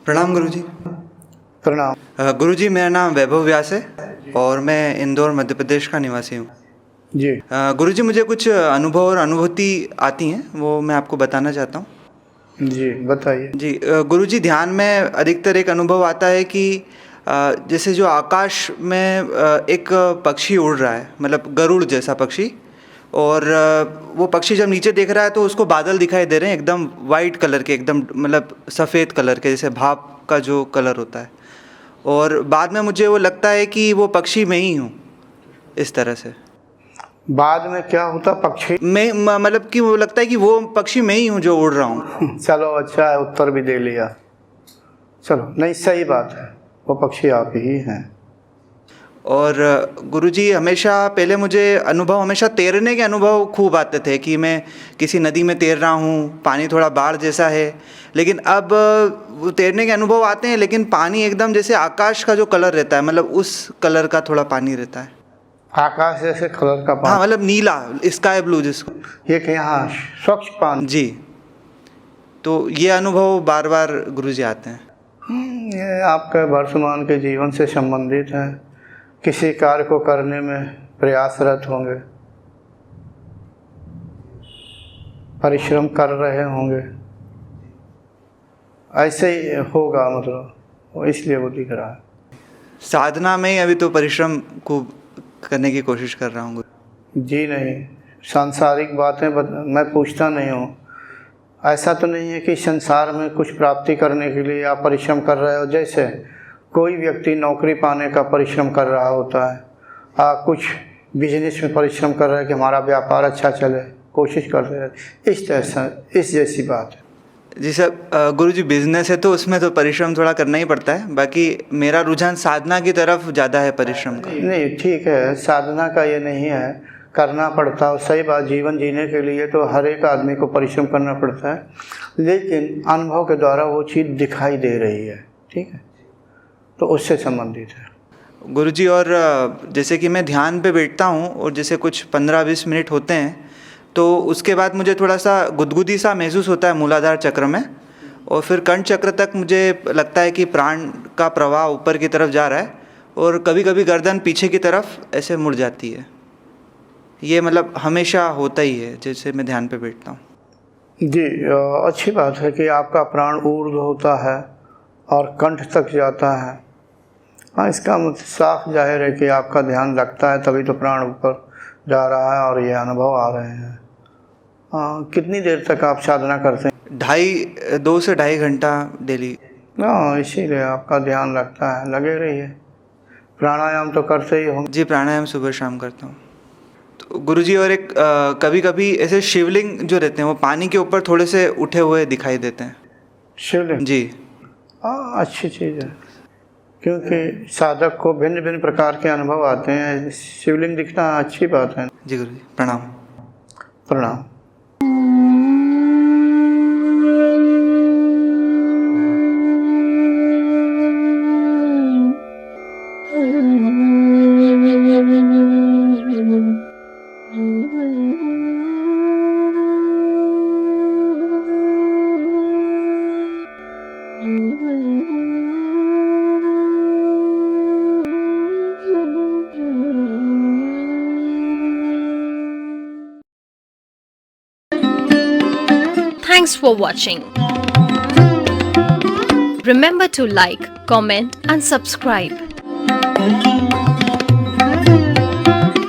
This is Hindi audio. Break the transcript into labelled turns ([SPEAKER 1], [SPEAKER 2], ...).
[SPEAKER 1] प्रणाम गुरुजी।
[SPEAKER 2] प्रणाम।
[SPEAKER 1] गुरुजी, मेरा नाम वैभव व्यास है और मैं इंदौर मध्य प्रदेश का निवासी हूँ।
[SPEAKER 2] जी।
[SPEAKER 1] गुरुजी, मुझे कुछ अनुभव और अनुभूति आती हैं, वो मैं आपको बताना चाहता हूँ।
[SPEAKER 2] जी बताइए।
[SPEAKER 1] जी गुरुजी, ध्यान में अधिकतर एक अनुभव आता है कि जैसे जो आकाश में एक पक्षी उड़ रहा है, मतलब गरुड़ जैसा पक्षी, और वो पक्षी जब नीचे देख रहा है तो उसको बादल दिखाई दे रहे हैं एकदम वाइट कलर के, एकदम मतलब सफ़ेद कलर के, जैसे भाप का जो कलर होता है। और बाद में मुझे वो लगता है कि वो पक्षी मैं ही हूँ, इस तरह से।
[SPEAKER 2] बाद में क्या होता पक्षी?
[SPEAKER 1] मैं मतलब कि वो लगता है कि वो पक्षी मैं ही हूँ जो उड़ रहा हूँ।
[SPEAKER 2] चलो अच्छा है, उत्तर भी दे लिया। चलो, नहीं सही बात है, वो पक्षी आप ही हैं।
[SPEAKER 1] और गुरुजी, हमेशा पहले मुझे अनुभव, हमेशा तैरने के अनुभव खूब आते थे कि मैं किसी नदी में तैर रहा हूँ, पानी थोड़ा बाढ़ जैसा है। लेकिन अब वो तैरने के अनुभव आते हैं, लेकिन पानी एकदम जैसे आकाश का जो कलर रहता है, मतलब उस कलर का थोड़ा पानी रहता है।
[SPEAKER 2] आकाश जैसे कलर का
[SPEAKER 1] हाँ,
[SPEAKER 2] पानी?
[SPEAKER 1] मतलब नीला, स्काई ब्लू जिसको।
[SPEAKER 2] ये कि यहाँ स्वच्छ पानी?
[SPEAKER 1] जी। तो ये अनुभव बार बार गुरुजी आते हैं।
[SPEAKER 2] ये आपके वर्तमान के जीवन से संबंधित है। किसी कार्य को करने में प्रयासरत होंगे, परिश्रम कर रहे होंगे, ऐसे ही होगा, मतलब इसलिए वो दिख रहा है।
[SPEAKER 1] साधना में ही अभी तो परिश्रम खूब करने की कोशिश कर रहा हूँ।
[SPEAKER 2] जी नहीं, सांसारिक बातें मैं पूछता नहीं हूँ। ऐसा तो नहीं है कि संसार में कुछ प्राप्ति करने के लिए आप परिश्रम कर रहे हो। जैसे कोई व्यक्ति नौकरी पाने का परिश्रम कर रहा होता है, कुछ बिजनेस में परिश्रम कर रहा है कि हमारा व्यापार अच्छा चले, कोशिश करते रहते, इस तरह से, इस जैसी बात है।
[SPEAKER 1] जी सर, गुरुजी बिजनेस है तो उसमें तो परिश्रम थोड़ा करना ही पड़ता है। बाकी मेरा रुझान साधना की तरफ ज़्यादा है परिश्रम का।
[SPEAKER 2] नहीं ठीक है, साधना का ये नहीं है, करना पड़ता है, सही बात। जीवन जीने के लिए तो हर एक आदमी को परिश्रम करना पड़ता है, लेकिन अनुभव के द्वारा वो चीज़ दिखाई दे रही है, ठीक है, तो उससे संबंधित है
[SPEAKER 1] गुरुजी। और जैसे कि मैं ध्यान पे बैठता हूँ और जैसे कुछ 15-20 मिनट होते हैं, तो उसके बाद मुझे थोड़ा सा गुदगुदी सा महसूस होता है मूलाधार चक्र में, और फिर कंठ चक्र तक मुझे लगता है कि प्राण का प्रवाह ऊपर की तरफ जा रहा है, और कभी कभी गर्दन पीछे की तरफ ऐसे मुड़ जाती है। ये मतलब हमेशा होता ही है जैसे मैं ध्यान पे बैठता हूँ।
[SPEAKER 2] जी। अच्छी बात है कि आपका प्राण ऊर्ध्व होता है और कंठ तक जाता है। हाँ, इसका मतलब साफ जाहिर है कि आपका ध्यान लगता है, तभी तो प्राण ऊपर जा रहा है और ये अनुभव आ रहे हैं। कितनी देर तक आप साधना करते हैं?
[SPEAKER 1] 2 से ढाई घंटा डेली।
[SPEAKER 2] हाँ, इसीलिए आपका ध्यान लगता है, लगे रहिए। प्राणायाम तो करते ही होंगे?
[SPEAKER 1] जी, प्राणायाम सुबह शाम करता हूँ। तो गुरुजी, और एक कभी कभी ऐसे शिवलिंग जो रहते हैं वो पानी के ऊपर थोड़े से उठे हुए दिखाई देते हैं।
[SPEAKER 2] शिवलिंग?
[SPEAKER 1] जी।
[SPEAKER 2] हाँ, अच्छी चीज़ है, क्योंकि साधक को भिन्न भिन्न प्रकार के अनुभव आते हैं। शिवलिंग दिखना अच्छी बात है।
[SPEAKER 1] जी गुरुजी, प्रणाम।
[SPEAKER 2] प्रणाम।
[SPEAKER 3] Thanks for watching. Remember to like, comment and subscribe.